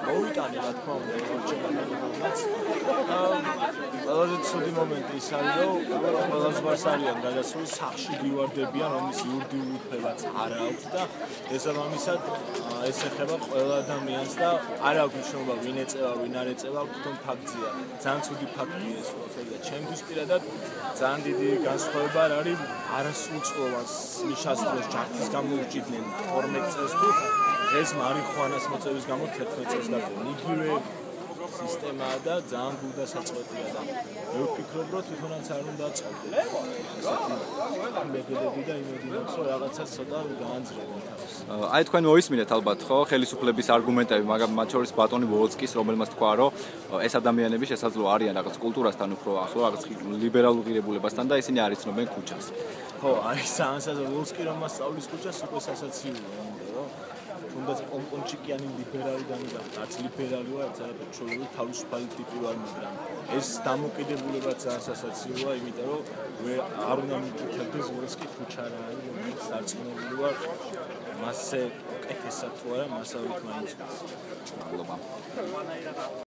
მოვიტანე რა თქმა უნდა რჩევანებიც. ყველაზე ცუდი მომენტი ის არის, რომ ყველაზე გვარს არიან გადასული სახში გივარდებიან, რომლის იურიდიული უფლებაც არ აქვს და შესაბამისად ეს ეხება ყველა ადამიანს და არ აქვს მნიშვნელობა ვინ ეწევა, ვინ არ ეწევა, თვითონ ფაქტია. ძალიან ცუდი ფაქტია ეს და ჩემთვის პირადად ძალიან დიდი განსხვავება არის არასრულწლოვანს ნიშას დროს ჯართის გამოვჭიდნენ 12 წელს თუ ეს მარიხუანას მოწევის გამო 11 წელს გაგონი. იგივე სისტემაა და ძალიან გულდასაწყვეტია და მე ვფიქრობ, რომ თვითონაც არ უნდა აწყობდეთ. მეგობრები და იმედი მაქვს, რომ რაღაცას ცოტა გაანძრევენ თავს. აი თქვენ მოისმინეთ ალბათ ხო ხელისუფლების არგუმენტები, მაგრამ მათ შორის ბატონი ვოლსკის, რომელმაც თქვა, რომ ეს ადამიანები შესაძლოა არიან რაღაც კულტურასთან უფრო ახლო, რაღაც ლიბერალურ ღირებულებასთან და ისინი არ იცნობენ ქუჩას. ხო, აი სანსაზო ვოლსკი რომ მასწავლის ქუჩას უკვე სასაცილოა, რომ თუნდაც პომპონჩიკიანი ლიბერალი და არც ლიბერალი ვარ, არც არაფერ ჩვეულებრივ თავისუფალი ტიპი ვარ, მაგრამ ეს დამოკიდებულება ძალიან სასაცილოა, იმიტომ რომ არ უნდა მიკითხებდეს ვოლსკი ქუჩა რა არის, რომელიც დარწმუნებული ვარ, მასზე კეთესად თუ არა, მასავით მაინც. მადლობა.